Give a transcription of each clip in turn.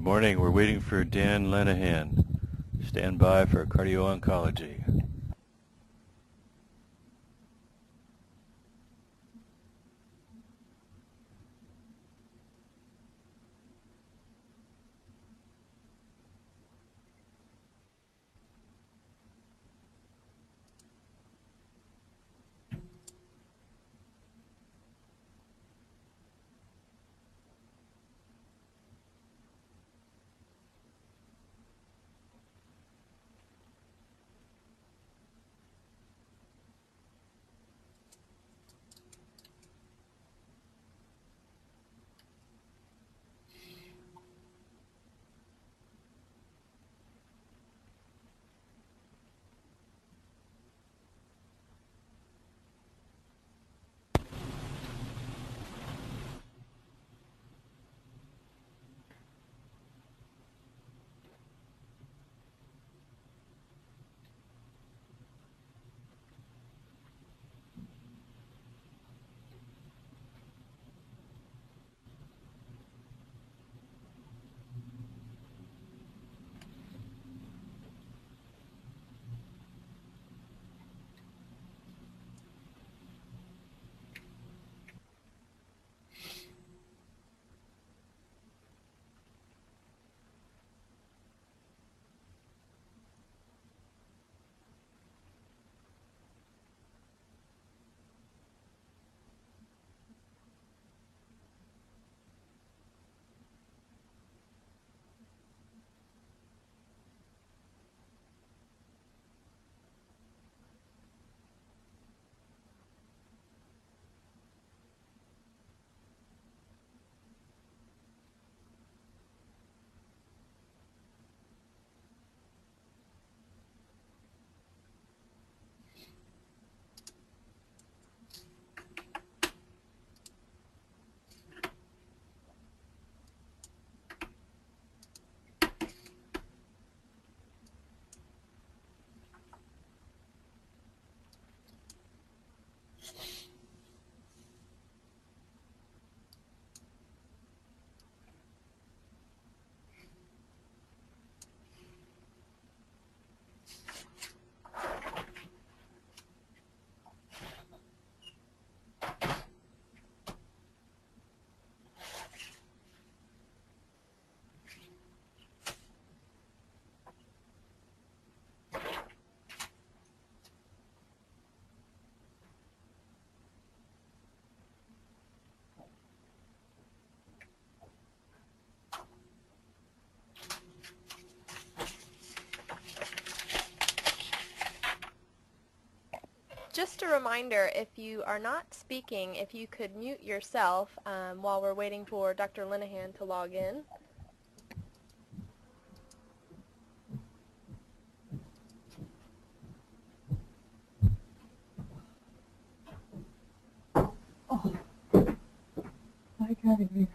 morning. We're waiting for Dan Lenahan. Stand by for cardio-oncology. Just a reminder, if you are not speaking, if you could mute yourself while we're waiting for Dr. Linehan to log in. Oh, like having you.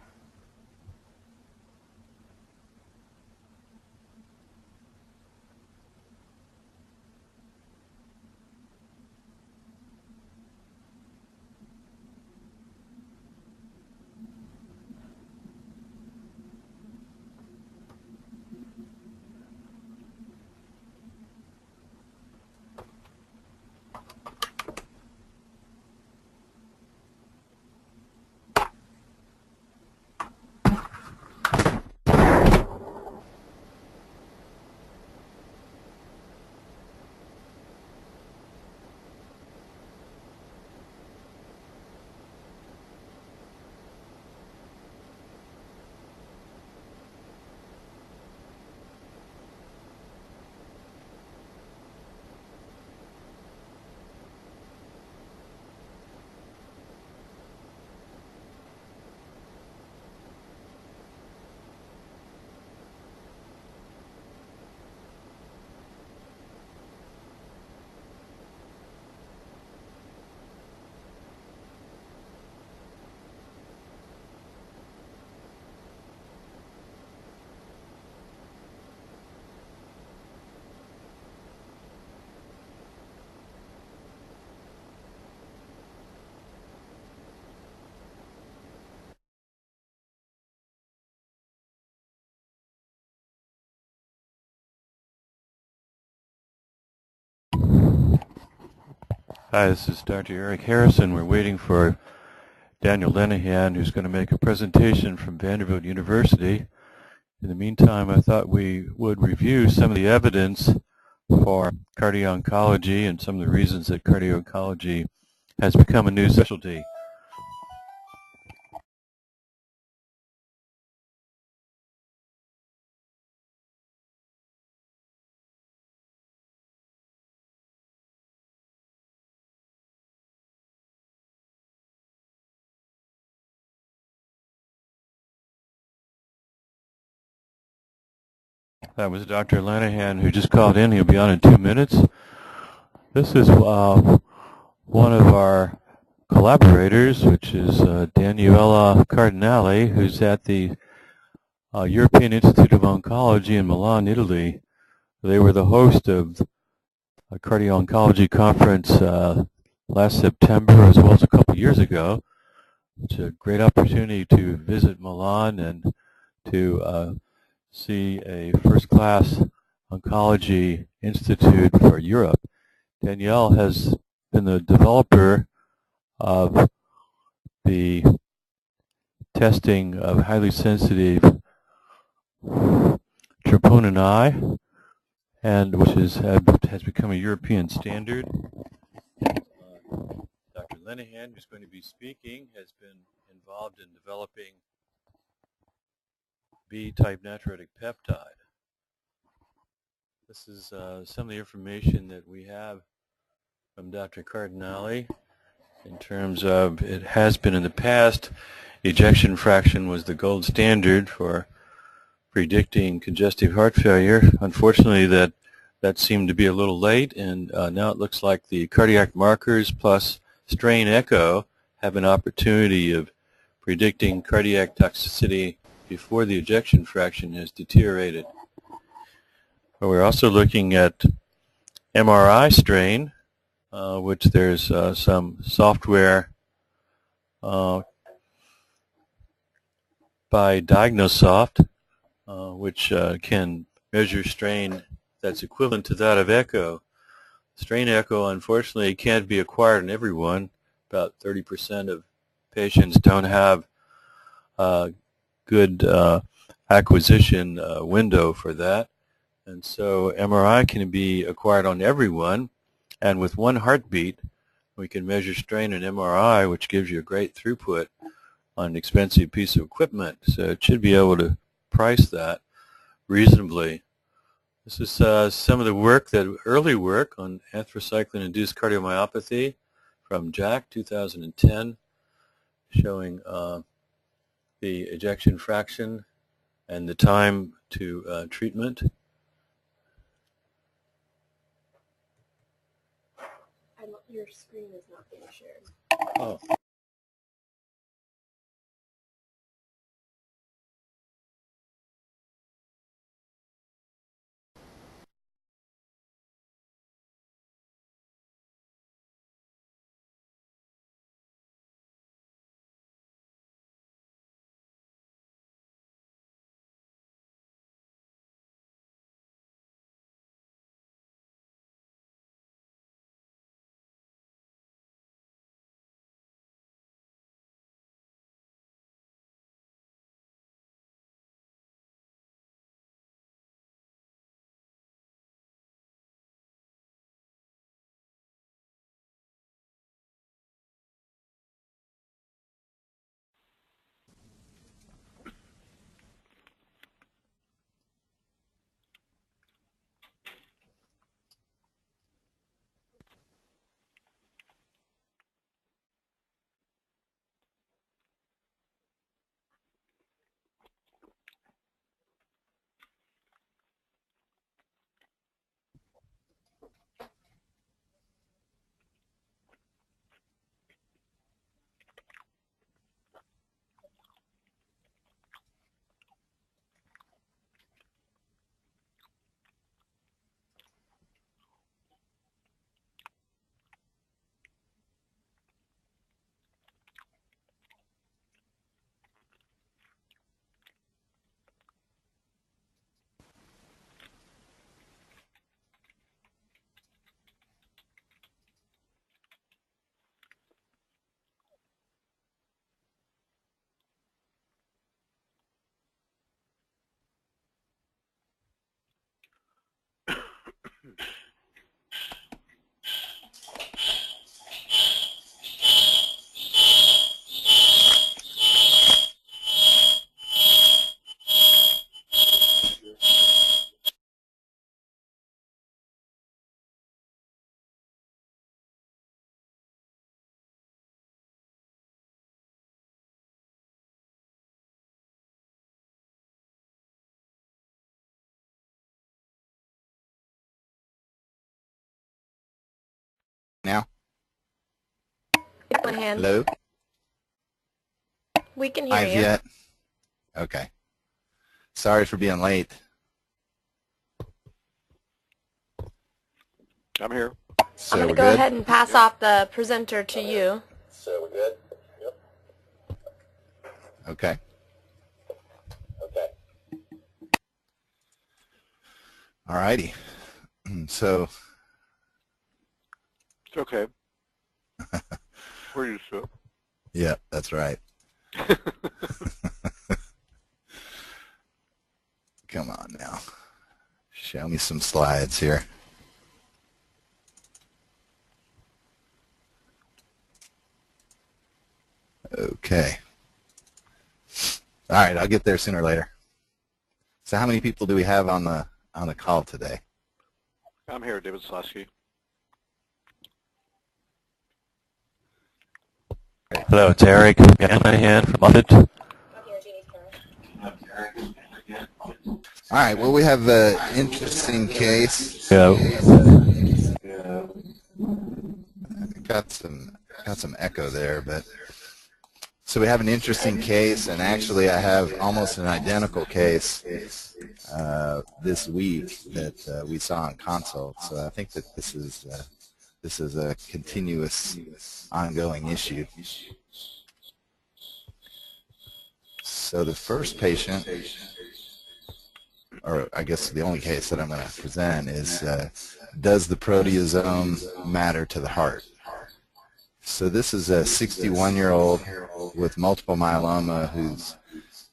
Hi, this is Dr. Eric Harrison. We're waiting for Daniel Lenahan, who's going to make a presentation from Vanderbilt University. In the meantime, I thought we would review some of the evidence for cardio-oncology and some of the reasons that cardio-oncology has become a new specialty. That was Dr. Lenahan, who just called in. He'll be on in 2 minutes. This is one of our collaborators, which is Daniela Cardinale, who's at the European Institute of Oncology in Milan, Italy. They were the host of a cardio-oncology conference last September, as well as a couple years ago. It's a great opportunity to visit Milan and to see a first-class oncology institute for Europe. Danielle has been the developer of the testing of highly sensitive troponin I, and which has become a European standard. Dr. Lenahan, who's going to be speaking, has been involved in developing B-type natriuretic peptide. This is some of the information that we have from Dr. Cardinale in terms of it has been in the past. Ejection fraction was the gold standard for predicting congestive heart failure. Unfortunately, that seemed to be a little late, and now it looks like the cardiac markers plus strain echo have an opportunity of predicting cardiac toxicity before the ejection fraction has deteriorated. But we're also looking at MRI strain, which there's some software by Diagnosoft, which can measure strain that's equivalent to that of echo. Strain echo, unfortunately, can't be acquired in everyone. About 30% of patients don't have a good acquisition window for that. And so MRI can be acquired on everyone. And with one heartbeat, we can measure strain in MRI, which gives you a great throughput on an expensive piece of equipment. So it should be able to price that reasonably. This is some of the work, early work on anthracycline-induced cardiomyopathy from Jack, 2010, showing the ejection fraction and the time to treatment. Your screen is not being shared. Oh. Now? Linehan, Hello? we can hear Live you. yet? Okay. Sorry for being late. I'm here. So I'm going we're to go good? ahead and pass off the presenter to you. So we're good? Yep. Okay. Okay. All righty. So. It's okay. We're used to it. Yeah, that's right. Come on now. Show me some slides here. Okay. All right, I'll get there sooner or later. So how many people do we have on the call today? I'm here, David Slosky. Hello, it's Eric Linehan from Moffitt. All right, well, we have an interesting case. Hello. Got some echo there, but so we have an interesting case, and actually I have almost an identical case this week that we saw on consult. So I think that this is a continuous, ongoing issue. So the first patient, or I guess the only case that I'm going to present is, does the proteasome matter to the heart? So this is a 61-year-old with multiple myeloma who's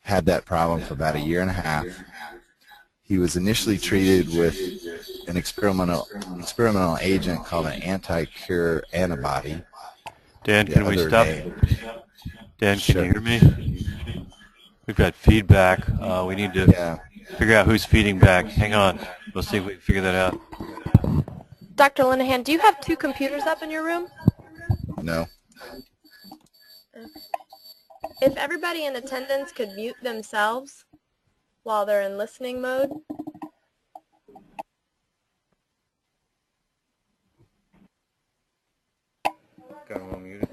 had that problem for about a year and a half. He was initially treated with an experimental agent called an anti-cure antibody. Dan, can we stop? Dan, Sure. can you hear me? We've got feedback. We need to figure out who's feeding back. Hang on. We'll see if we can figure that out. Dr. Linehan, do you have two computers up in your room? No. If everybody in attendance could mute themselves while they're in listening mode. Got him all muted.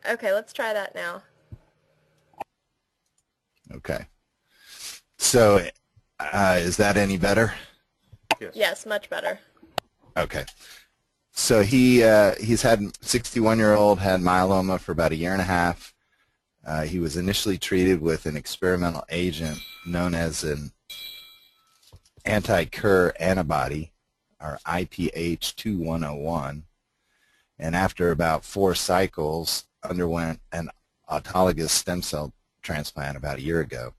Okay, let's try that now. Okay. So is that any better? Yes, much better. Okay. So he's had 61-year-old had myeloma for about a year and a half. He was initially treated with an experimental agent known as an anti-cure antibody, or IPH2101, and after about 4 cycles underwent an autologous stem cell transplant about a year ago.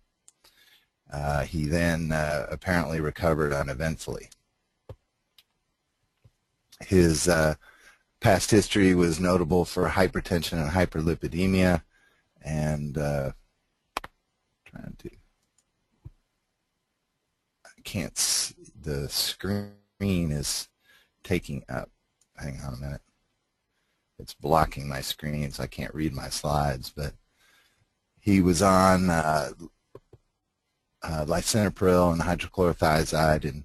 He then apparently recovered uneventfully. His past history was notable for hypertension and hyperlipidemia, and I can't see, the screen is taking up. Hang on a minute. It's blocking my screen, so I can't read my slides, but he was on lisinopril and hydrochlorothiazide, and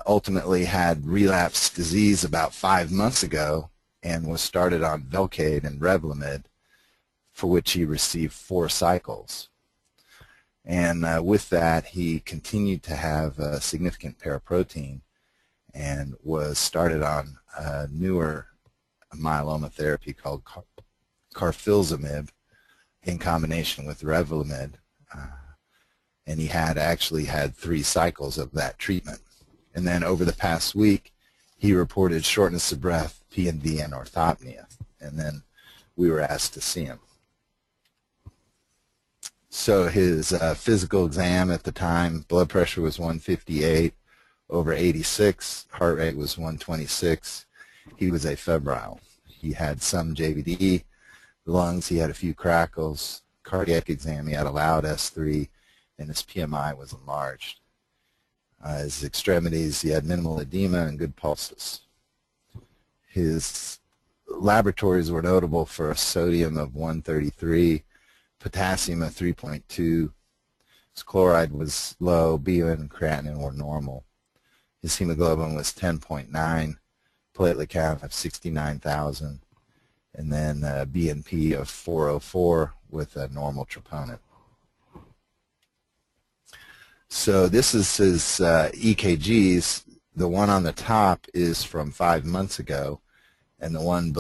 ultimately had relapsed disease about 5 months ago and was started on Velcade and Revlimid, for which he received 4 cycles. And with that, he continued to have significant paraprotein and was started on a newer myeloma therapy called carfilzomib in combination with Revlimid. And he had actually had 3 cycles of that treatment. And then over the past week, he reported shortness of breath, PNV, and orthopnea. And then we were asked to see him. So his physical exam at the time, blood pressure was 158, over 86, heart rate was 126. He was afebrile. He had some JVD, the lungs, he had a few crackles, cardiac exam, he had a loud S3, and his PMI was enlarged. His extremities, he had minimal edema and good pulses. His laboratories were notable for a sodium of 133, potassium of 3.2. His chloride was low, BUN and creatinine were normal. His hemoglobin was 10.9, platelet count of 69,000, and then BNP of 404 with a normal troponin. So this is his EKGs. The one on the top is from 5 months ago, and the one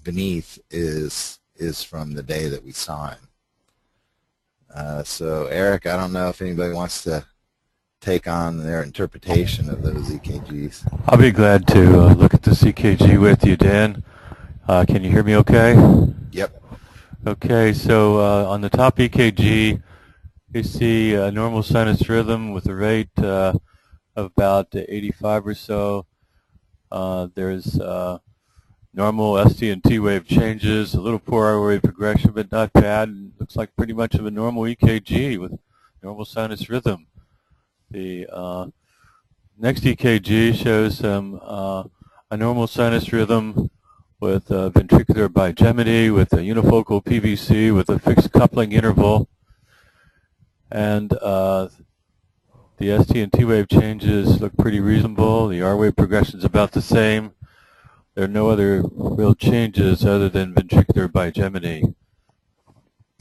beneath is from the day that we saw him. So Eric, I don't know if anybody wants to take on their interpretation of those EKGs. I'll be glad to look at this EKG with you, Dan. Can you hear me okay? Yep. Okay, so on the top EKG, you see a normal sinus rhythm with a rate of about 85 or so. There's normal ST and T wave changes, a little poor R wave progression, but not bad. And looks like pretty much of a normal EKG with normal sinus rhythm. The next EKG shows a normal sinus rhythm with ventricular bigeminy, with a unifocal PVC, with a fixed coupling interval. And the ST and T wave changes look pretty reasonable. The R wave progression is about the same. There are no other real changes other than ventricular bigeminy.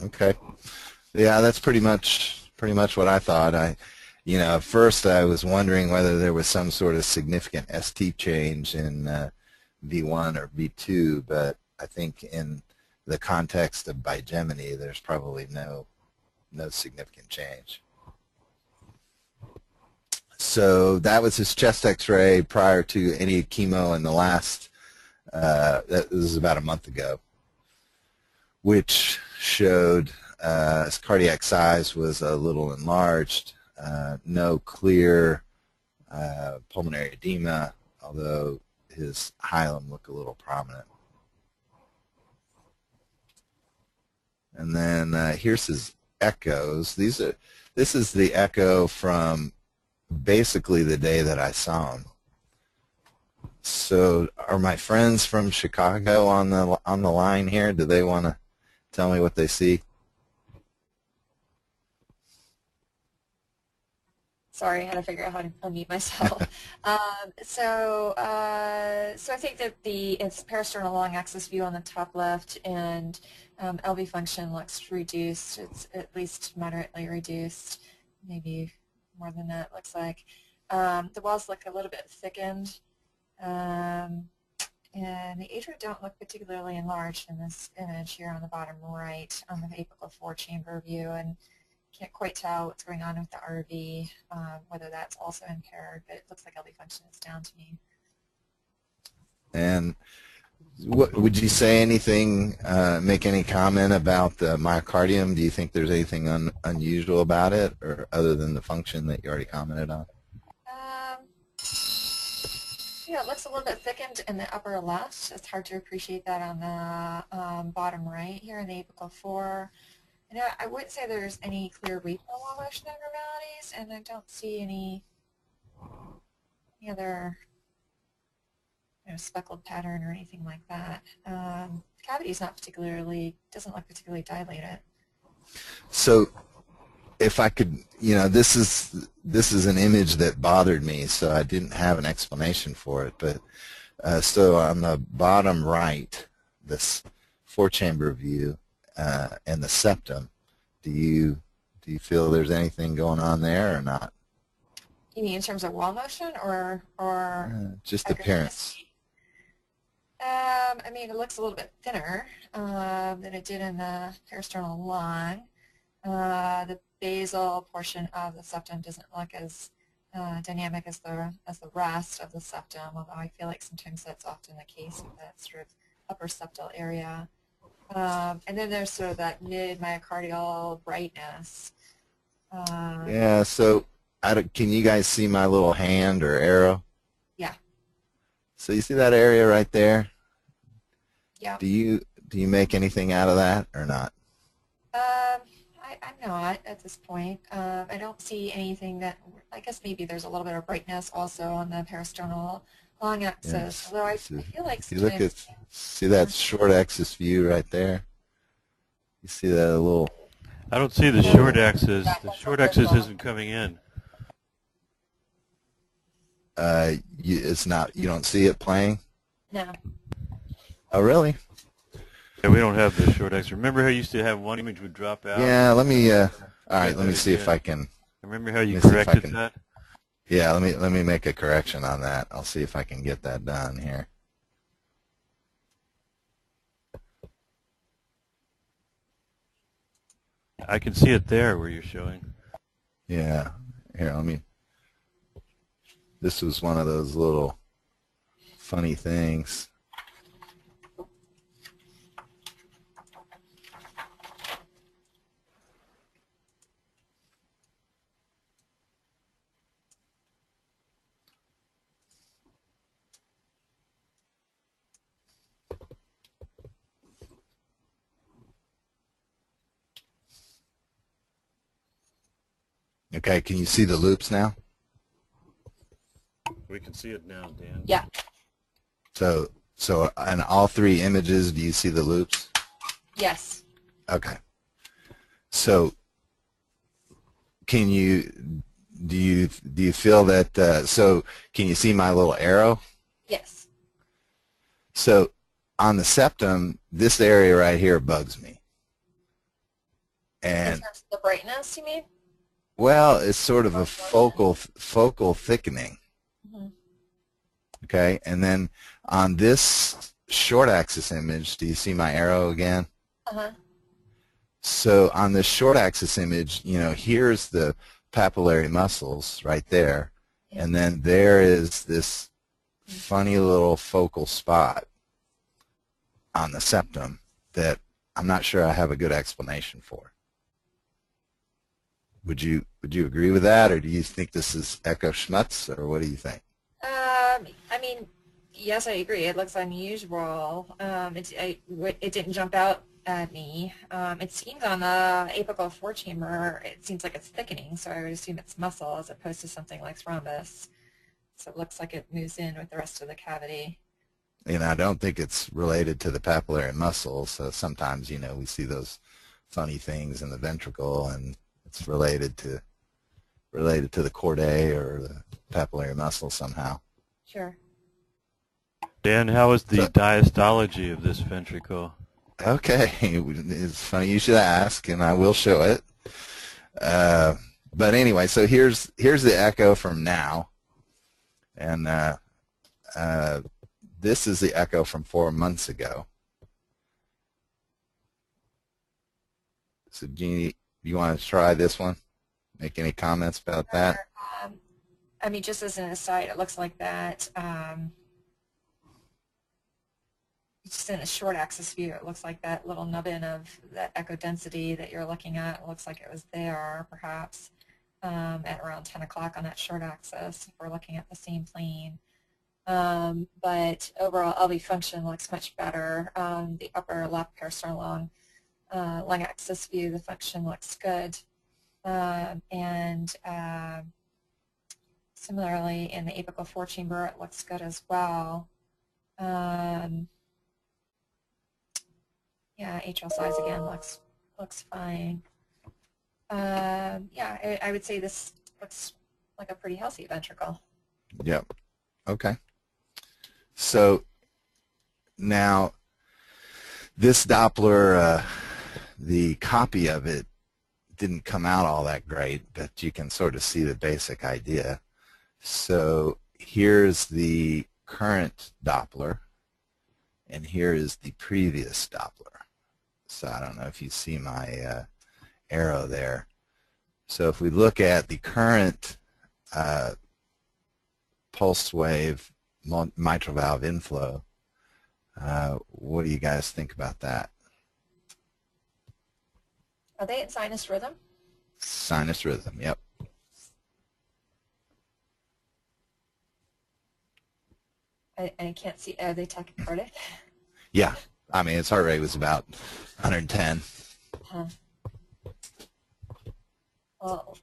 Okay. Yeah, that's pretty much what I thought. At first I was wondering whether there was some sort of significant ST change in V1 or V2, but I think in the context of bigeminy, there's probably no significant change. So that was his chest X-ray prior to any chemo in the last, this is about a month ago, which showed his cardiac size was a little enlarged, no clear pulmonary edema, although his hilum looked a little prominent. And then here's his echoes. This is the echo from basically the day that I saw him. So are my friends from Chicago on the line here? Do they want to tell me what they see? Sorry, I had to figure out how to unmute myself. So I think that it's parasternal long axis view on the top left, and LV function looks reduced. It's at least moderately reduced, maybe more than that, looks like. The walls look a little bit thickened, and the atria don't look particularly enlarged in this image here on the bottom right on the apical 4-chamber view, and can't quite tell what's going on with the RV, whether that's also impaired, but it looks like LV function is down to me. And would you say anything, make any comment about the myocardium? Do you think there's anything unusual about it, or other than the function that you already commented on? Yeah, it looks a little bit thickened in the upper left. It's hard to appreciate that on the bottom right here in the apical 4. I wouldn't say there's any clear repo wall motion abnormalities, and I don't see any other speckled pattern or anything like that. The cavity is doesn't look particularly dilated. So if I could, this is an image that bothered me, so I didn't have an explanation for it. But so on the bottom right, this 4-chamber view and the septum, do you feel there's anything going on there or not? You mean in terms of wall motion or just appearance? I mean, it looks a little bit thinner than it did in the parasternal lung. The basal portion of the septum doesn't look as dynamic as the rest of the septum, although I feel like sometimes that's often the case with that sort of upper septal area. And then there's sort of that mid-myocardial brightness. Yeah, so can you guys see my little hand or arrow? Yeah. So you see that area right there? Yeah. Do you make anything out of that or not? I'm not at this point. I don't see anything that, I guess maybe there's a little bit of brightness also on the peristernal long axis, Yes. although I So feel like if you look sometimes, at, see that short axis view right there? You see that little, I don't see the Yeah. short axis. Yeah, The that's short what axis we're isn't coming in. it's not, you don't see it playing? no. Oh, really? Yeah, we don't have the short axis. Remember how you used to have one image would drop out? Yeah, let me, all right, Get let me that see if I again. can, Remember how you let me see if I corrected can, that? yeah, let me make a correction on that. I'll see if I can get that done here. I can see it there where you're showing. Yeah, here, this was one of those little funny things. Okay, can you see the loops now? We can see it now, Dan. Yeah. So in all three images, do you see the loops? Yes. Okay. So can you, do you feel that, so can you see my little arrow? Yes. So on the septum, this area right here bugs me. In And terms of the brightness, you mean? well, it's sort of a focal thickening. Mm-hmm. Okay, and then on this short axis image, do you see my arrow again? Uh-huh. So on this short axis image, you know, here's the papillary muscles right there, Yeah. and then there is this funny little focal spot on the septum that I'm not sure I have a good explanation for. Would you agree with that, or do you think this is echo schmutz, or what do you think? I mean, yes, I agree. It looks unusual. It didn't jump out at me. It seems on the apical four-chamber, it seems like it's thickening, so I would assume it's muscle as opposed to something like thrombus. So it looks like it moves in with the rest of the cavity. And I don't think it's related to the papillary muscle. So sometimes, you know, we see those funny things in the ventricle, and it's related to the chordae or the papillary muscle somehow. Sure. Dan, how is the So, diastology of this ventricle? okay, it's funny you should ask, and I will show it. But anyway, so here's the echo from now, and this is the echo from 4 months ago. So Jeannie, do you want to try this one? Make any comments about that? I mean, just as an aside, it looks like that. Just in a short axis view, it looks like that little nubbin of that echo density that you're looking at, it looks like it was there, perhaps, at around 10 o'clock on that short axis, if we're looking at the same plane. But overall, LV function looks much better. The upper left peristernal long axis view, the function looks good. And similarly, in the apical four-chamber, it looks good as well. Yeah, atrial size again looks fine. Yeah, I would say this looks like a pretty healthy ventricle. Yep. Okay. So now this Doppler, the copy of it didn't come out all that great, but you can sort of see the basic idea. So here's the current Doppler, and here is the previous Doppler. So I don't know if you see my arrow there. So if we look at the current pulse wave mitral valve inflow, what do you guys think about that? Are they in sinus rhythm? Sinus rhythm, yep. I can't see. Are they tachycardic? Yeah, I mean, his heart rate was about 110. Huh. Well,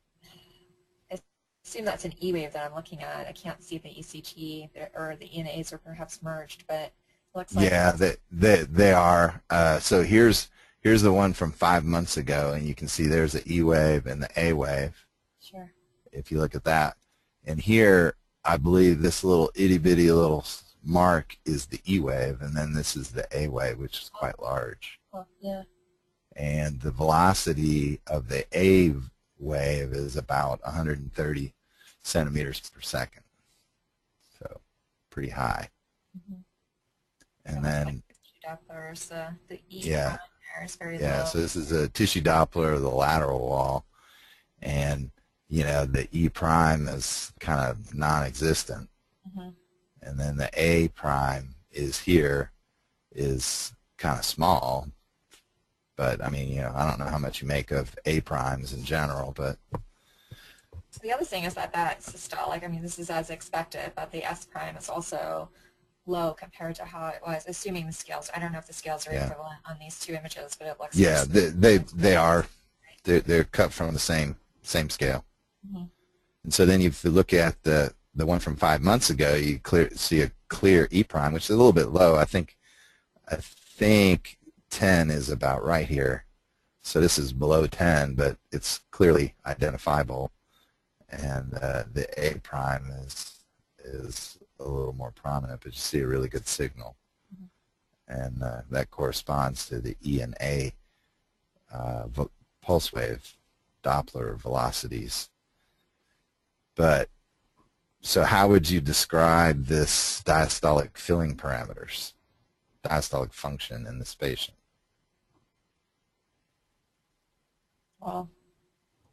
I assume that's an E wave that I'm looking at. I can't see the ECG or the ENAs are perhaps merged, but it looks like Yeah, they are. So here's the one from 5 months ago, and you can see there's the E wave and the A wave. sure. If you look at that, and here I believe this little itty bitty little mark is the E wave, and then this is the A wave, which is quite large. Well, yeah. And the velocity of the A wave is about 130 centimeters per second, so pretty high. Mm-hmm. And then Doppler's the E yeah, there is very yeah. low. So this is a tissue Doppler of the lateral wall, and you know the E prime is kind of non-existent, Mm-hmm. and then the A prime is here, is kind of small. But I mean, you know, I don't know how much you make of A primes in general, but The other thing is that that's systolic. I mean, this is as expected, but the S prime is also low compared to how it was, assuming the scales. I don't know if the scales are Yeah. equivalent on these two images, but it looks yeah, like they are. They're cut from the same scale. Mhm. And so then if you look at the one from 5 months ago, you see a clear E prime, which is a little bit low. I think 10 is about right here. So this is below 10, but it's clearly identifiable. And the A prime is a little more prominent, but you see a really good signal. And that corresponds to the E and A pulse wave Doppler velocities. But so how would you describe this diastolic filling parameters, diastolic function in this patient? well,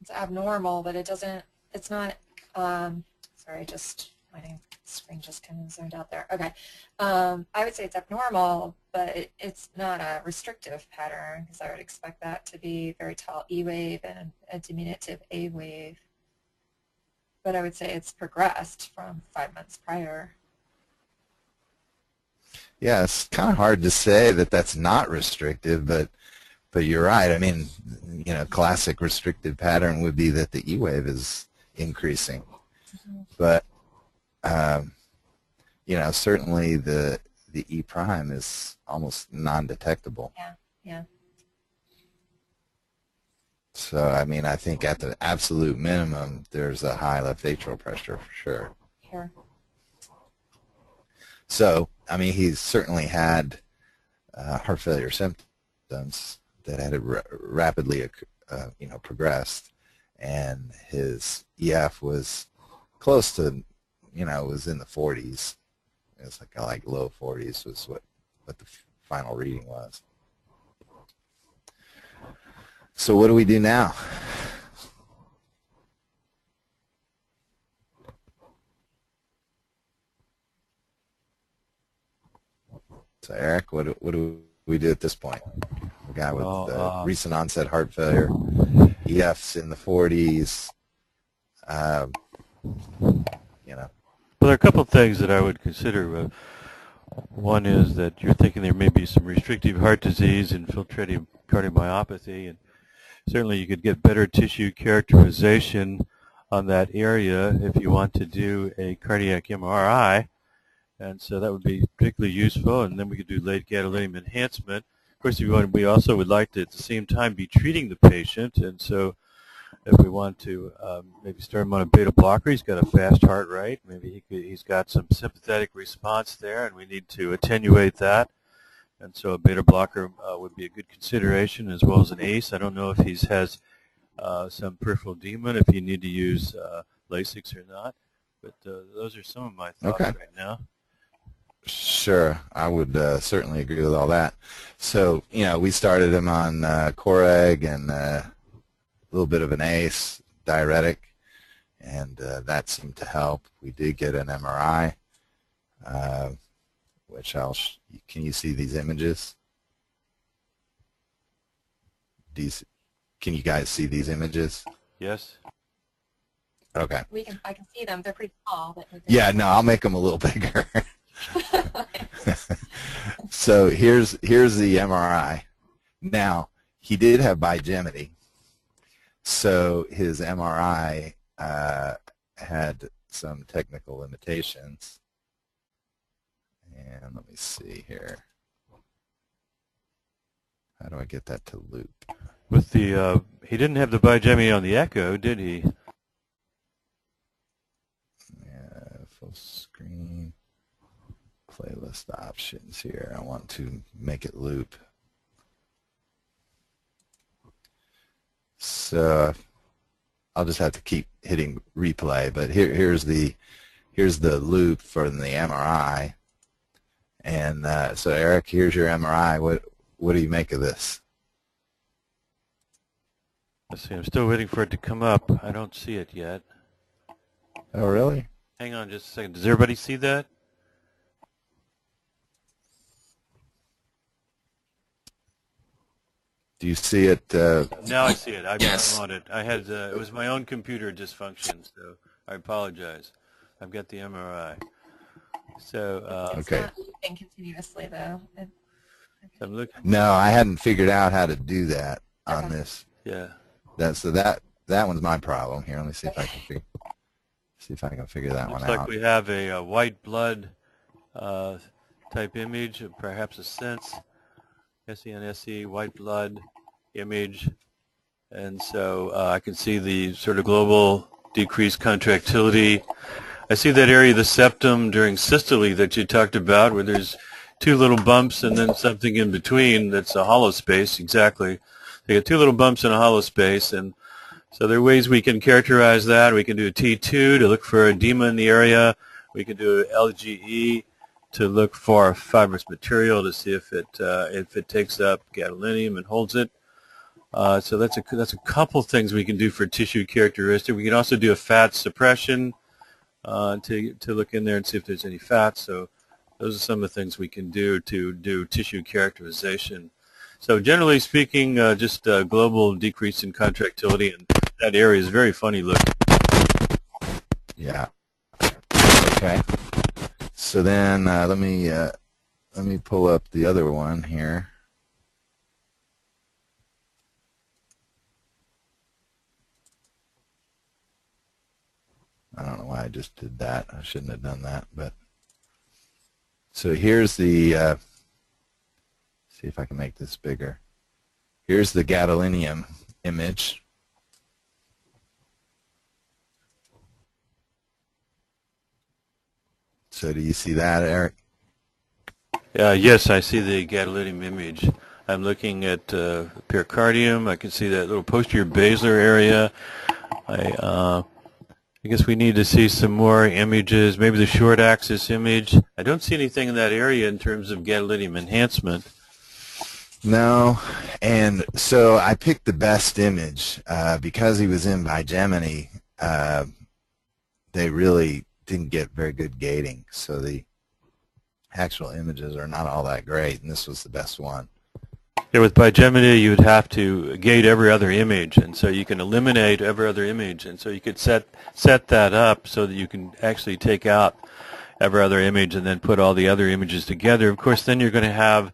it's abnormal, but it doesn't. It's not. Sorry, just my screen just kind of zoomed out there. Okay, I would say it's abnormal, but it's not a restrictive pattern because I would expect that to be very tall E wave and a diminutive A wave. But I would say it's progressed from 5 months prior. Yeah, it's kind of hard to say that that's not restrictive, but you're right. I mean, you know, classic restrictive pattern would be that the E wave is increasing. Mm-hmm. But you know, certainly the E prime is almost non-detectable. Yeah, yeah. So I mean, I think at the absolute minimum, there's a high left atrial pressure for sure. Here. So I mean, he's certainly had heart failure symptoms that had rapidly, you know, progressed, and his EF was close to, you know, was in the 40s. It was like low 40s was what the final reading was. So what do we do now? So Eric, what do we do at this point? A guy with recent onset heart failure, EFs in the 40s, you know. Well, there are a couple of things that I would consider. One is that you're thinking there may be some restrictive heart disease, infiltrative cardiomyopathy, and certainly you could get better tissue characterization on that area if you want to do a cardiac MRI. And so that would be particularly useful, and then we could do late gadolinium enhancement. Of course, we also would like to, at the same time, be treating the patient, and so if we want to maybe start him on a beta blocker, he's got a fast heart rate, maybe he's got some sympathetic response there, and we need to attenuate that. And so a beta blocker would be a good consideration, as well as an ACE. I don't know if he has some peripheral edema, if you need to use Lasix or not, but those are some of my thoughts right now. Sure, I would certainly agree with all that. So, you know, we started him on Coreg and a little bit of an ACE diuretic, and that seemed to help. We did get an MRI, which can you see these images? Can you guys see these images? Yes. Okay. I can see them. They're pretty small. But yeah, no, I'll make them a little bigger. So here's the MRI. Now, he did have bigeminy, so his MRI had some technical limitations. And let me see here. How do I get that to loop? With the he didn't have the bigeminy on the echo, did he? Yeah, full screen. Playlist options here. I want to make it loop. So I'll just have to keep hitting replay, but here's the loop for the MRI. And so Eric, here's your MRI. What do you make of this? Let's see, I'm still waiting for it to come up. I don't see it yet. Oh, really? Hang on just a second. Does everybody see that? Do you see it? Now I see it. Yes. I'm on it. I had it was my own computer dysfunction, so I apologize. I've got the MRI. So It's okay. not moving continuously, though. I'm looking. No, I hadn't figured out how to do that on Okay. this. Yeah. That one's my problem. Here, let me see if I can figure that Looks one like out. we have a white blood type image, perhaps a sense, SENSE, white blood image, and so I can see the sort of global decreased contractility. I see that area of the septum during systole that you talked about, where there's two little bumps and then something in between that's a hollow space. Exactly. You got two little bumps in a hollow space, and so there are ways we can characterize that. We can do a T2 to look for edema in the area. We can do LGE to look for fibrous material to see if it takes up gadolinium and holds it. So that's a couple things we can do for tissue characteristic. We can also do a fat suppression to look in there and see if there's any fat. So those are some of the things we can do to do tissue characterization. So generally speaking, just global decrease in contractility, and that area is very funny looking. Yeah. Okay. So then let me pull up the other one here. I don't know why I just did that. I shouldn't have done that. But so here's the. See if I can make this bigger. Here's the gadolinium image. So do you see that, Eric? Yes, I see the gadolinium image. I'm looking at pericardium. I can see that little posterior basilar area. I guess we need to see some more images, maybe the short axis image. I don't see anything in that area in terms of gadolinium enhancement. No, and so I picked the best image because he was in bigeminy. They really didn't get very good gating, so the actual images are not all that great, and this was the best one. Yeah, with bigeminy, you would have to gate every other image, and so you can eliminate every other image, and so you could set that up so that you can actually take out every other image and then put all the other images together. Of course, then you're going to have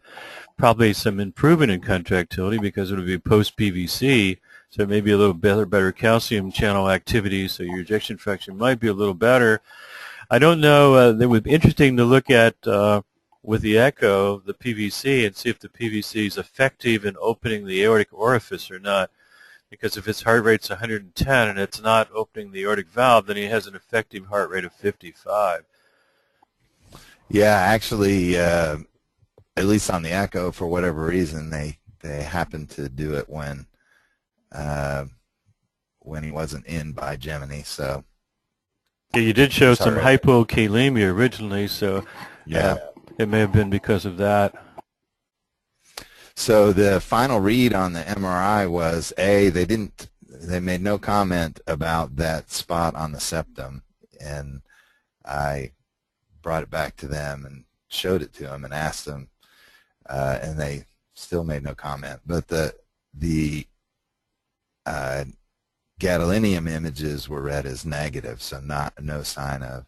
probably some improvement in contractility because it would be post-PVC, so it may be a little better calcium channel activity, so your ejection fraction might be a little better. I don't know. It would be interesting to look at with the echo, the PVC, and see if the PVC is effective in opening the aortic orifice or not. Because if his heart rate's 110 and it's not opening the aortic valve, then he has an effective heart rate of 55. Yeah, actually, at least on the echo, for whatever reason, they happened to do it when he wasn't in bigeminy. So Yeah, you did show some Sorry. hypokalemia originally, so yeah. It may have been because of that. So the final read on the MRI was they made no comment about that spot on the septum, and I brought it back to them and showed it to them and asked them, and they still made no comment. But the gadolinium images were read as negative, so no sign of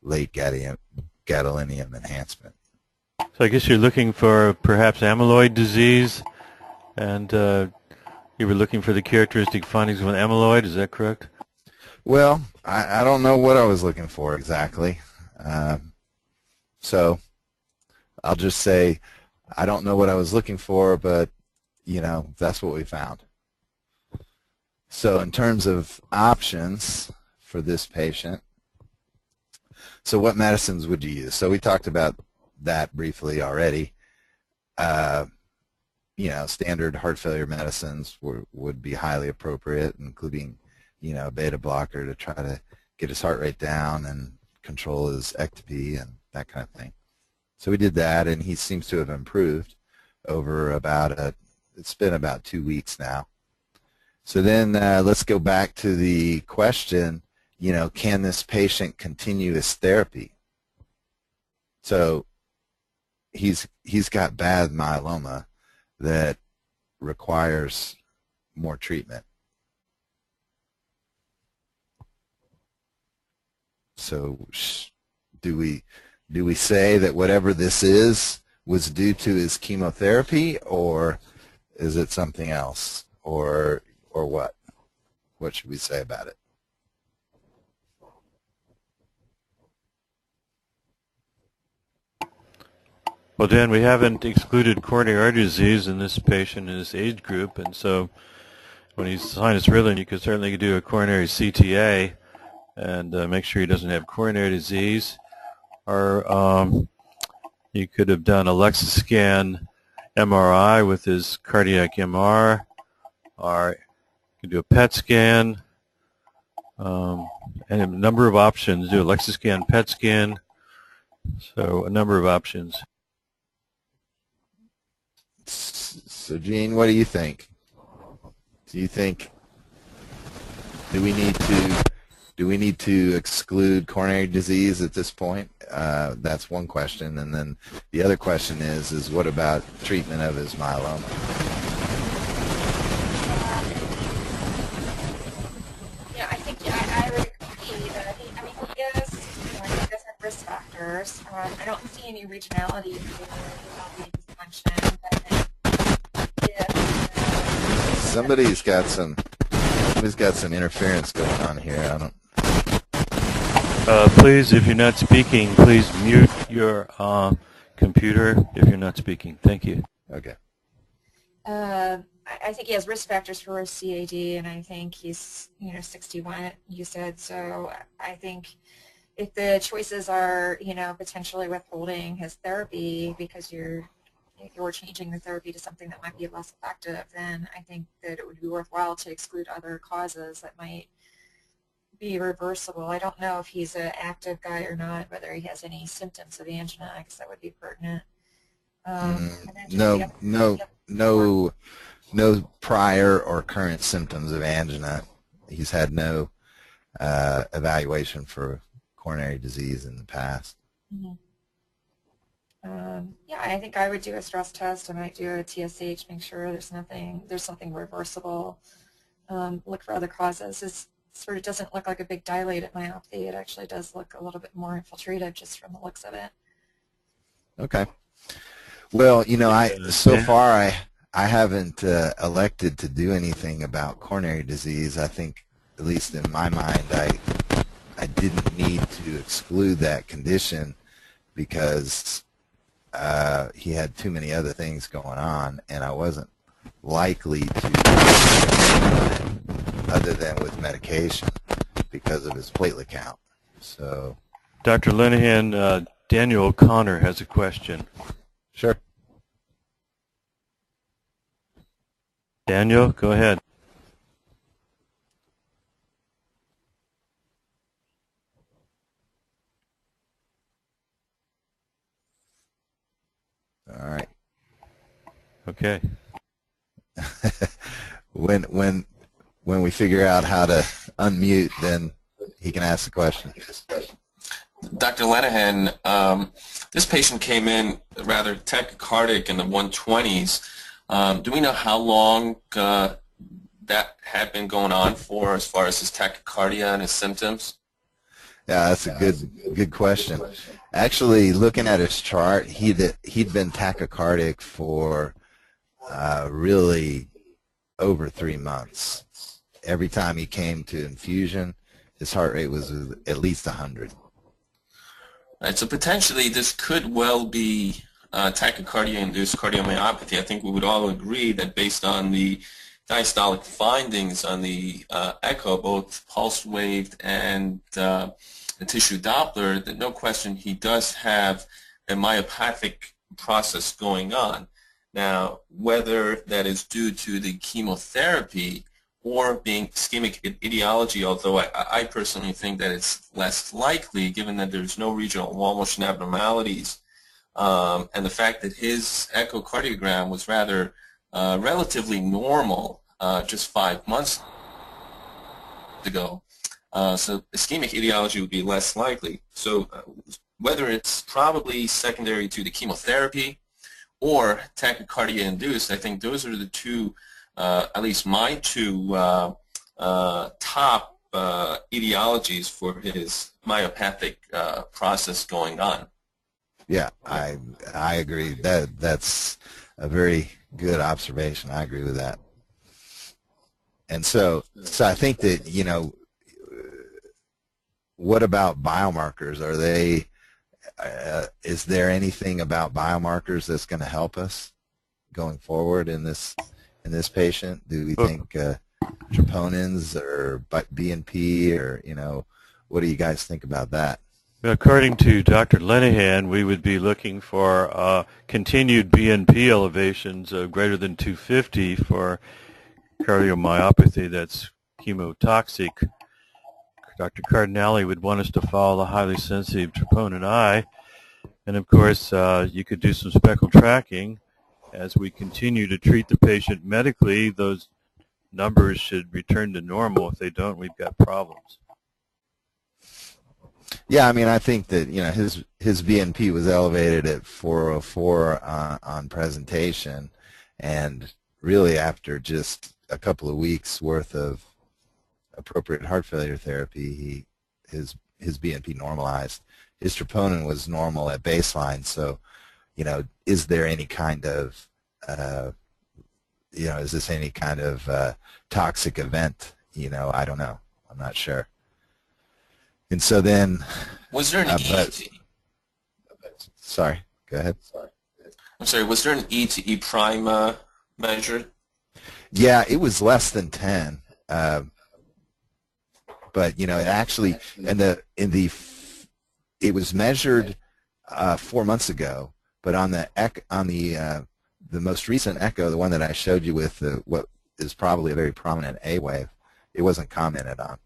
late gadolinium enhancement. So I guess you're looking for perhaps amyloid disease, and you were looking for the characteristic findings of an amyloid. Is that correct? Well, I don't know what I was looking for exactly. So I'll just say I don't know what I was looking for, but, you know, that's what we found. So in terms of options for this patient, so what medicines would you use? So we talked about that briefly already. You know, standard heart failure medicines would be highly appropriate, including, you know, a beta blocker to try to get his heart rate down and control his ectopy and that kind of thing. So we did that, and he seems to have improved over it's been about 2 weeks now. So then let's go back to the question, you know, can this patient continue his therapy? So he's got bad myeloma that requires more treatment. So do we say that whatever this is was due to his chemotherapy, or is it something else, or what? What should we say about it? Well, Dan, we haven't excluded coronary artery disease in this patient in this age group, and so when he's sinus riddling, you could certainly do a coronary CTA and make sure he doesn't have coronary disease. Or you could have done a Lexus scan MRI with his cardiac MR, or you could do a PET scan, and a number of options. Do a Lexus scan, PET scan, so a number of options. So Gene, what do you think? Do you think do we need to exclude coronary disease at this point? That's one question, and then the other question is what about treatment of his myeloma? Yeah, I think I would agree that he does have risk factors. I don't see any regionality for LV dysfunction, but Somebody's got some interference going on here. I don't. Please, if you're not speaking, please mute your computer if you're not speaking. Thank you. Okay. I think he has risk factors for CAD, and I think he's 61. You said so. I think if the choices are potentially withholding his therapy because you're changing the therapy to something that might be less effective, then I think that it would be worthwhile to exclude other causes that might be reversible. I don't know if he's an active guy or not, whether he has any symptoms of angina, because that would be pertinent. No prior or current symptoms of angina. He's had no evaluation for coronary disease in the past. Mm-hmm. Yeah, I think I would do a stress test. I might do a TSH, make sure there's something reversible. Look for other causes. It sort of doesn't look like a big dilated myopathy. It actually does look a little bit more infiltrative just from the looks of it. Okay. Well, so far I haven't elected to do anything about coronary disease. I think, at least in my mind, I didn't need to exclude that condition because he had too many other things going on, and I wasn't likely to other than with medication because of his platelet count. So, Dr. Linehan, Daniel O'Connor has a question. Sure. Daniel, go ahead. All right. Okay. When we figure out how to unmute, then he can ask the question. Dr. Linehan, this patient came in rather tachycardic in the 120s. Do we know how long that had been going on for as far as his tachycardia and his symptoms? Yeah, that's a good question. Actually, looking at his chart, he'd been tachycardic for really over 3 months. Every time he came to infusion, his heart rate was at least 100. Right, so potentially this could well be tachycardia-induced cardiomyopathy. I think we would all agree that based on the diastolic findings on the echo, both pulse waved and the tissue Doppler, that no question he does have a myopathic process going on. Now, whether that is due to the chemotherapy or being ischemic etiology, although I personally think that it's less likely given that there's no regional wall motion abnormalities, and the fact that his echocardiogram was rather relatively normal just 5 months ago. So ischemic etiology would be less likely. So whether it's probably secondary to the chemotherapy or tachycardia induced, I think those are the two, at least my two top etiologies for his myopathic process going on. Yeah, I agree. That's a very good observation. I agree with that. And so I think that, you know, what about biomarkers? Are they is there anything about biomarkers that's going to help us going forward in this patient? Do we think troponins or BNP, or, you know, what do you guys think about that? According to Dr. Linehan, we would be looking for continued BNP elevations of greater than 250 for cardiomyopathy that's chemotoxic. Dr. Cardinale would want us to follow the highly sensitive troponin I, and of course you could do some speckle tracking. As we continue to treat the patient medically, those numbers should return to normal. If they don't, we've got problems. Yeah, I mean, I think that, you know, his BNP was elevated at 404 on presentation, and really after just a couple of weeks worth of appropriate heart failure therapy, his BNP normalized. His troponin was normal at baseline. So, you know, is there any kind of you know, is this any kind of toxic event? You know, I don't know. I'm not sure. And so then, was there an sorry, go ahead. I'm sorry, was there an E to E prime measured? Yeah, it was less than 10. But, you know, it actually, it was measured 4 months ago, but on the most recent echo, the one that I showed you with what is probably a very prominent A wave, it wasn't commented on.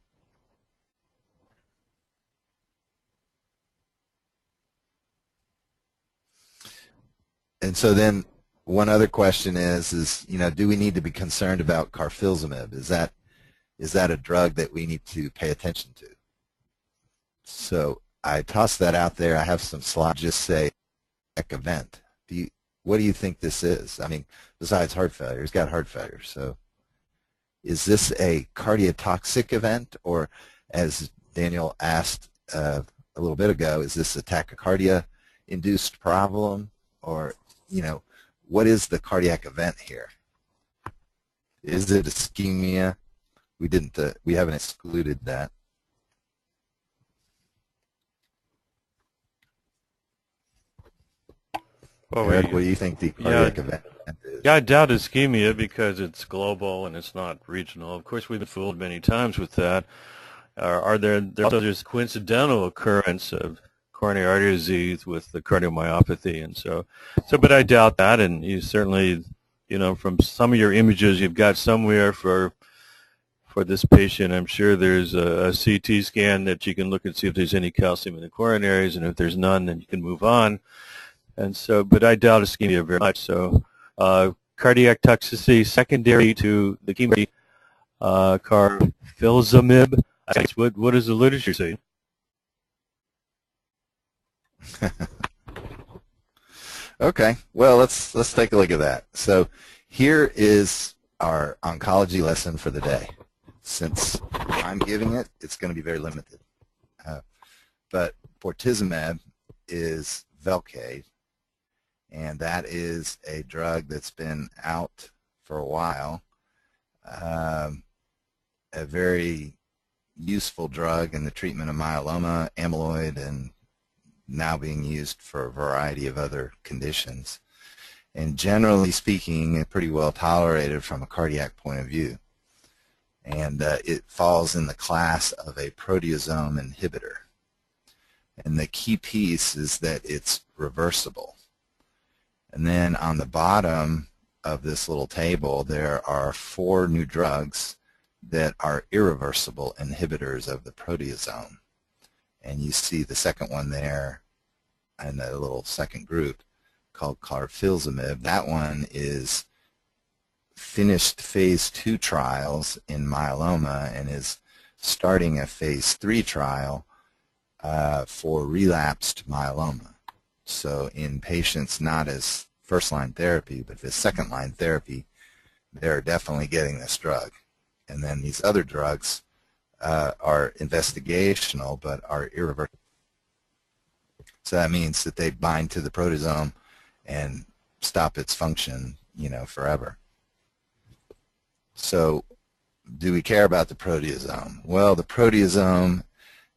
And so then one other question is, you know, do we need to be concerned about carfilzomib? Is that a drug that we need to pay attention to? So I tossed that out there. I have some slides just say event. What do you think this is? I mean, besides heart failure, he's got heart failure. So is this a cardiotoxic event, or, as Daniel asked a little bit ago, is this a tachycardia-induced problem, or, you know, what is the cardiac event here? Is it ischemia? We haven't excluded that. Well, Eric, what do you think the cardiac event is? Yeah, I doubt ischemia because it's global and it's not regional. Of course, we've been fooled many times with that. There's also just coincidental occurrence of coronary artery disease with the cardiomyopathy, and so but I doubt that. And you certainly, you know, from some of your images you've got somewhere for this patient, I'm sure there's a CT scan that you can look and see if there's any calcium in the coronaries, and if there's none, then you can move on. And so, but I doubt ischemia very much. So, cardiac toxicity secondary to the chemo, carfilzomib. What does the literature say? Okay, well, let's take a look at that. So here is our oncology lesson for the day. Since I'm giving it, it's going to be very limited. but bortezomib is Velcade, and that is a drug that's been out for a while. A very useful drug in the treatment of myeloma, amyloid, and now being used for a variety of other conditions. And generally speaking, pretty well tolerated from a cardiac point of view. And it falls in the class of a proteasome inhibitor. And the key piece is that it's reversible. And then on the bottom of this little table, there are 4 new drugs that are irreversible inhibitors of the proteasome. And you see the second one there in the little second group called carfilzomib. That one is finished phase 2 trials in myeloma and is starting a phase 3 trial for relapsed myeloma. So in patients not as first-line therapy, but as second-line therapy, they're definitely getting this drug. And then these other drugs are investigational but are irreversible. So that means that they bind to the proteasome and stop its function, forever. So do we care about the proteasome? Well, the proteasome,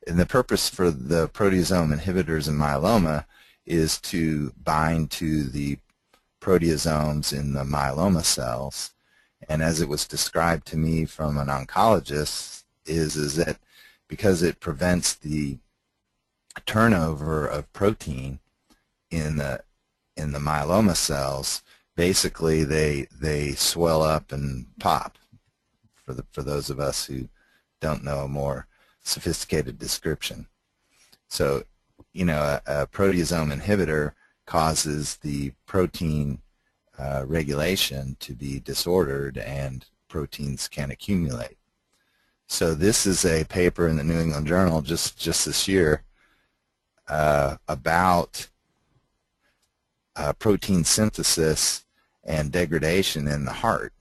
and the purpose for the proteasome inhibitors in myeloma is to bind to the proteasomes in the myeloma cells. And as it was described to me from an oncologist, is that because it prevents the turnover of protein in the myeloma cells, basically they swell up and pop. For those of us who don't know a more sophisticated description. So, a proteasome inhibitor causes the protein regulation to be disordered and proteins can accumulate. So this is a paper in the New England Journal just this year about protein synthesis and degradation in the heart.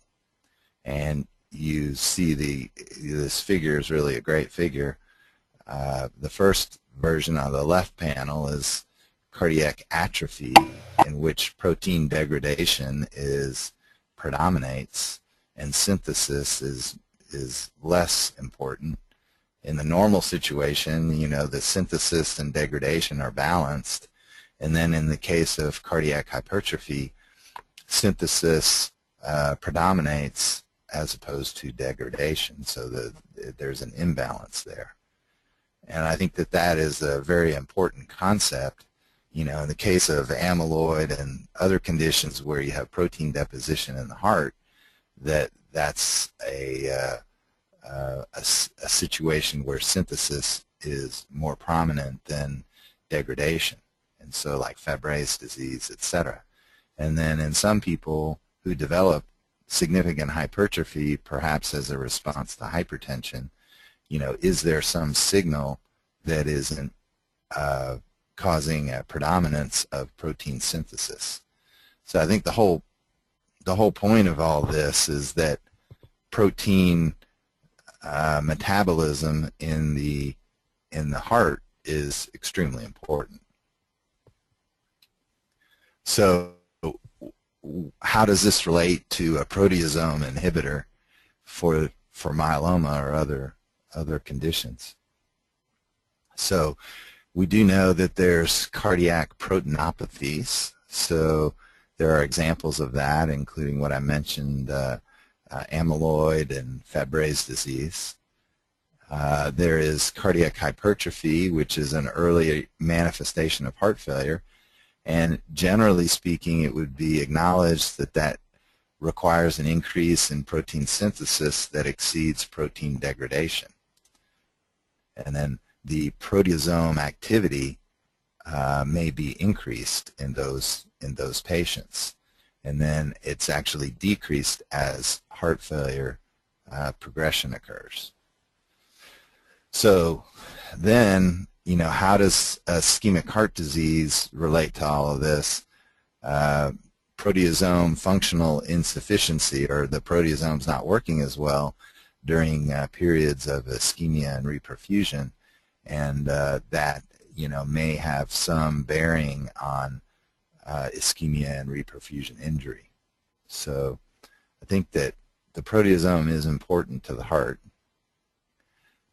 And you see this figure is really a great figure. The first version on the left panel is cardiac atrophy, in which protein degradation predominates and synthesis is less important. In the normal situation, the synthesis and degradation are balanced. And then in the case of cardiac hypertrophy, synthesis predominates as opposed to degradation. So there's an imbalance there. And I think that is a very important concept. In the case of amyloid and other conditions where you have protein deposition in the heart, that's a situation where synthesis is more prominent than degradation. And so like Fabry's disease, etc. And then in some people who develop significant hypertrophy, perhaps as a response to hypertension, is there some signal that isn't causing a predominance of protein synthesis? So I think the whole point of all this is that protein metabolism in the heart is extremely important. So how does this relate to a proteasome inhibitor for myeloma or other conditions? So we do know that there's cardiac proteinopathies. So there are examples of that, including what I mentioned, amyloid and Fabry's disease. There is cardiac hypertrophy, which is an early manifestation of heart failure. And generally speaking, it would be acknowledged that requires an increase in protein synthesis that exceeds protein degradation. And then the proteasome activity may be increased in those patients. And then it's actually decreased as heart failure progression occurs. So then, how does ischemic heart disease relate to all of this? Proteasome functional insufficiency, or the proteasome's not working as well during periods of ischemia and reperfusion, and that may have some bearing on ischemia and reperfusion injury. So I think that the proteasome is important to the heart.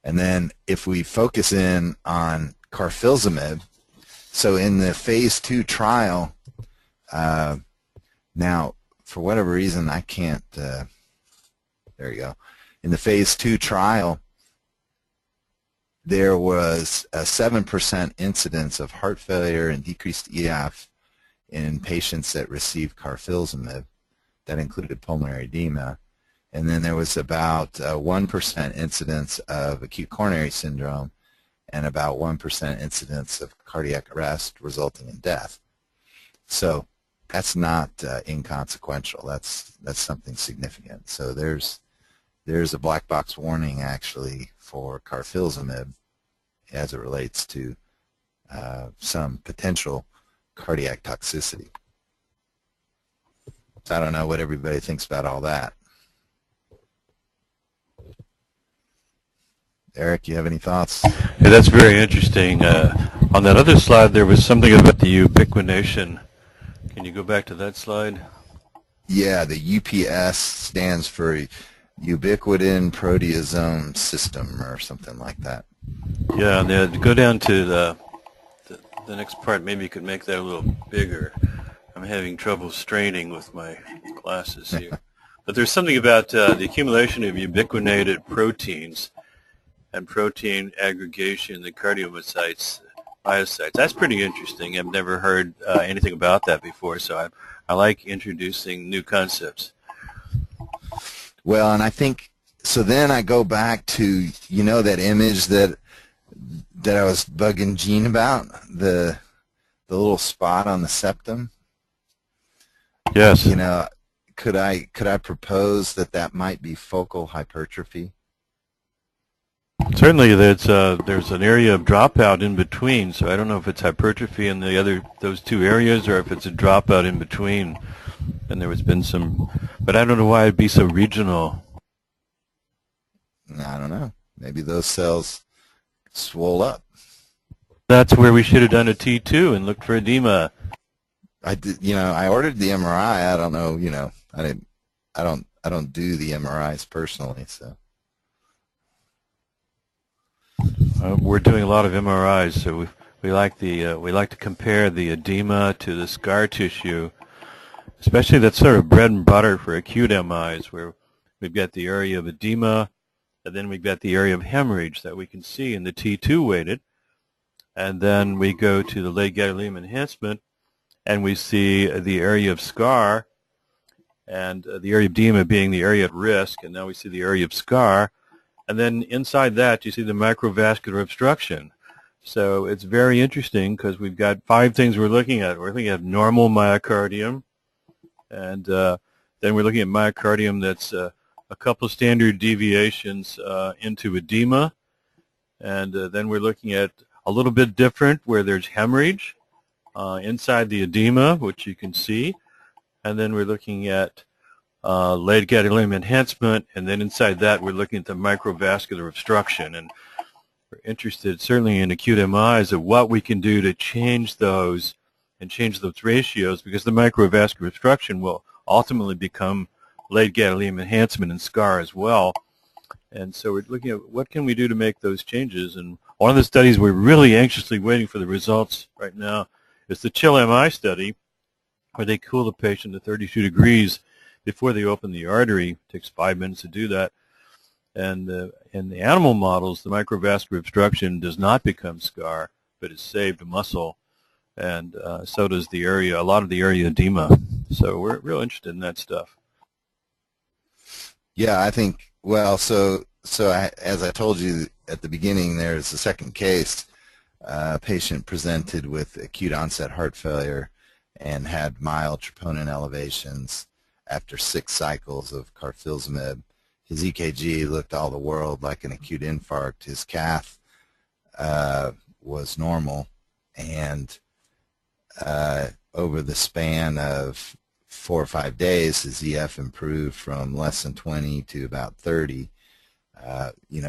And then if we focus in on carfilzomib, so in the phase 2 trial, now for whatever reason I can't, there you go. In the phase 2 trial, there was a 7% incidence of heart failure and decreased EF in patients that received carfilzomib. That included pulmonary edema. And then there was about 1% incidence of acute coronary syndrome and about 1% incidence of cardiac arrest resulting in death. So that's not inconsequential. That's something significant. So there's a black box warning actually for carfilzomib as it relates to some potential cardiac toxicity. I don't know what everybody thinks about all that. Eric, you have any thoughts? Yeah, that's very interesting. On that other slide, there was something about the ubiquination. Can you go back to that slide? Yeah, the UPS stands for ubiquitin proteasome system or something like that. Yeah, and then go down to the next part. Maybe you could make that a little bigger. I'm having trouble straining with my glasses here. But there's something about the accumulation of ubiquitinated proteins and protein aggregation in the cardiomyocytes. That's pretty interesting. I've never heard anything about that before, so I like introducing new concepts. Well, and I think, so then I go back to, that image that I was bugging Gene about, the little spot on the septum. Yes. Could I propose that might be focal hypertrophy? Certainly, there's an area of dropout in between. So I don't know if it's hypertrophy in those two areas, or if it's a dropout in between. And there has been some, but I don't know why it'd be so regional. I don't know. Maybe those cells swole up. That's where we should have done a T2 and looked for edema. I did, I ordered the MRI. I don't know, I don't do the MRIs personally, so. We're doing a lot of MRIs, so we like to compare the edema to the scar tissue, especially that's sort of bread and butter for acute MIs, where we've got the area of edema, and then we've got the area of hemorrhage that we can see in the T2 weighted, and then we go to the late gadolinium enhancement, and we see the area of scar, and the area of edema being the area at risk, and now we see the area of scar. And then inside that, you see the microvascular obstruction. So it's very interesting because we've got 5 things we're looking at. We're looking at normal myocardium, and then we're looking at myocardium that's a couple standard deviations into edema. And then we're looking at a little bit different where there's hemorrhage inside the edema, which you can see. And then we're looking at late gadolinium enhancement, and then inside that we're looking at the microvascular obstruction. And we're interested certainly in acute MIs of what we can do to change those and change those ratios, because the microvascular obstruction will ultimately become late gadolinium enhancement and scar as well. And so we're looking at what can we do to make those changes. And one of the studies we're really anxiously waiting for the results right now is the CHILL-MI study, where they cool the patient to 32 degrees before they open the artery. It takes 5 minutes to do that. And in the animal models, the microvascular obstruction does not become scar, but is saved muscle, and so does a lot of the area edema. So we're real interested in that stuff. Yeah, I think, well, so as I told you at the beginning, there's a second case. A patient presented with acute onset heart failure and had mild troponin elevations after 6 cycles of carfilzomib. His EKG looked all the world like an acute infarct. His cath was normal, and over the span of 4 or 5 days, his EF improved from less than 20 to about 30,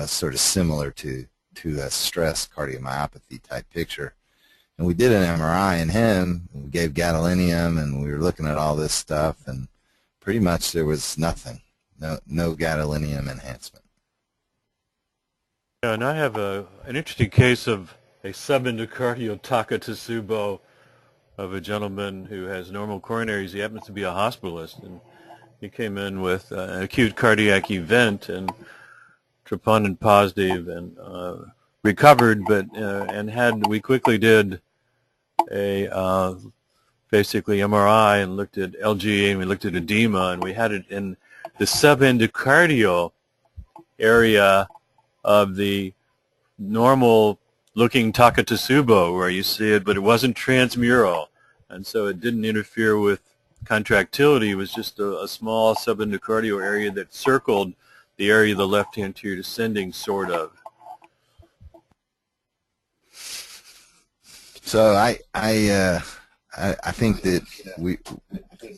sort of similar to a stress cardiomyopathy type picture. And we did an MRI in him. We gave gadolinium, and we were looking at all this stuff, and pretty much there was nothing, no gadolinium enhancement. And I have an interesting case of a subendocardial Takotsubo of a gentleman who has normal coronaries. He happens to be a hospitalist, and he came in with an acute cardiac event and troponin positive, and recovered, but we quickly did a basically MRI and looked at LGA, and we looked at edema, and we had it in the subendocardial area of the normal looking Takotsubo where you see it, but it wasn't transmural, and so it didn't interfere with contractility. It was just a small subendocardial area that circled the area of the left anterior descending, sort of. So I think that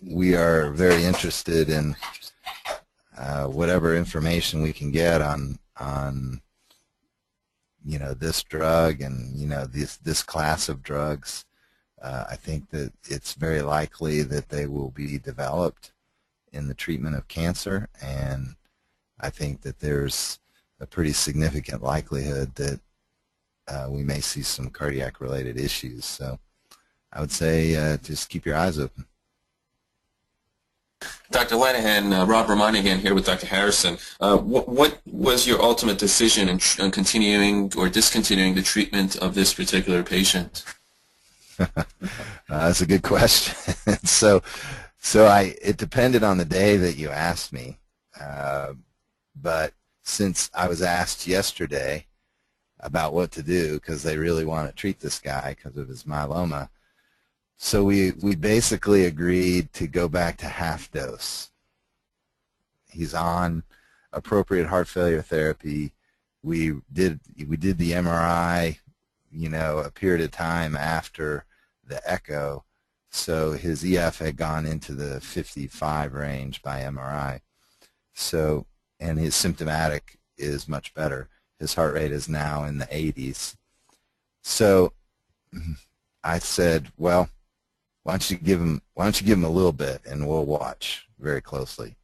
we are very interested in whatever information we can get on this drug and this class of drugs. I think that it's very likely that they will be developed in the treatment of cancer, and I think that there's a pretty significant likelihood that we may see some cardiac-related issues. So I would say just keep your eyes open. Dr. Lenihan, Rob Romani again here with Dr. Harrison. What was your ultimate decision in continuing or discontinuing the treatment of this particular patient? That's a good question. so it depended on the day that you asked me, but since I was asked yesterday about what to do because they really want to treat this guy because of his myeloma, so we basically agreed to go back to half dose. He's on appropriate heart failure therapy. We did the MRI, a period of time after the echo, so his EF had gone into the 55 range by MRI. So, and his symptomatic is much better. His heart rate is now in the 80s. So I said, well, why don't you give him a little bit, and we'll watch very closely.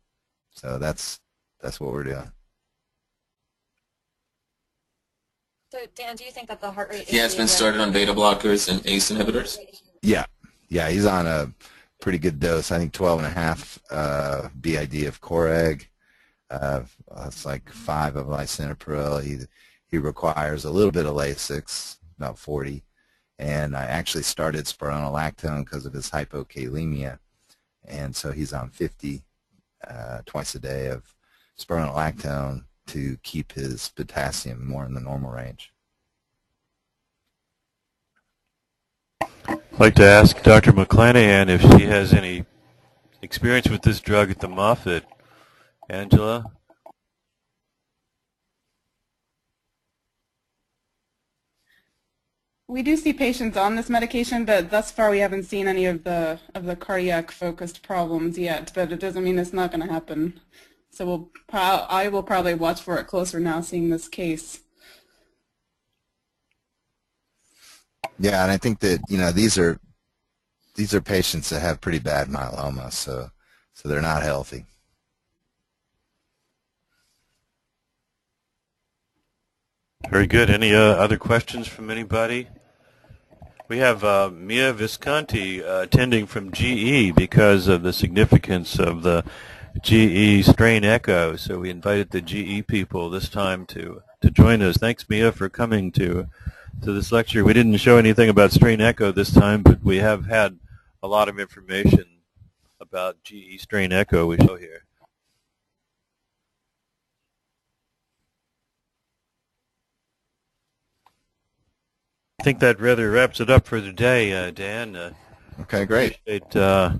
So that's what we're doing. So Dan, do you think that the heart rate? He has been started on beta blockers and ACE inhibitors. Yeah, he's on a pretty good dose. I think 12.5 BID of Coreg. It's like 5 of lisinopril. He requires a little bit of Lasix, about 40. And I actually started spironolactone because of his hypokalemia, and so he's on 50 twice a day of spironolactone to keep his potassium more in the normal range. I'd like to ask Dr. McClanahan if she has any experience with this drug at the Moffitt. Angela? We do see patients on this medication, but thus far we haven't seen any of the cardiac-focused problems yet. But it doesn't mean it's not going to happen. So I will probably watch for it closer now, seeing this case. Yeah, and I think that these are patients that have pretty bad myeloma, so they're not healthy. Very good. Any other questions from anybody? We have Mia Visconti attending from GE because of the significance of the GE strain echo. So we invited the GE people this time to join us. Thanks, Mia, for coming to this lecture. We didn't show anything about strain echo this time, but we have had a lot of information about GE strain echo we show here. I think that rather wraps it up for today, Dan. Okay, great. Appreciate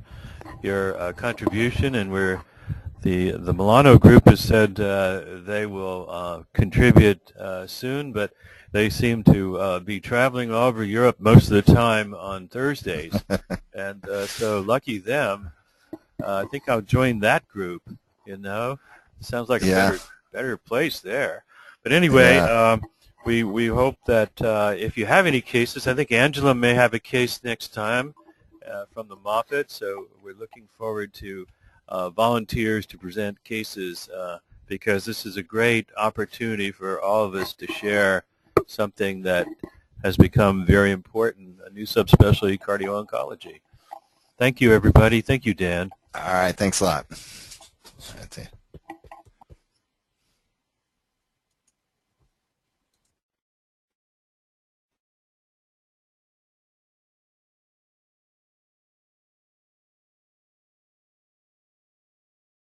your contribution, and the Milano group has said they will contribute soon, but they seem to be traveling all over Europe most of the time on Thursdays, and so lucky them. I think I'll join that group. Sounds like a better place there. But anyway. Yeah. we hope that if you have any cases, I think Angela may have a case next time from the Moffitt, so we're looking forward to volunteers to present cases because this is a great opportunity for all of us to share something that has become very important, a new subspecialty, cardio-oncology. Thank you, everybody. Thank you, Dan. All right, thanks a lot. That's it.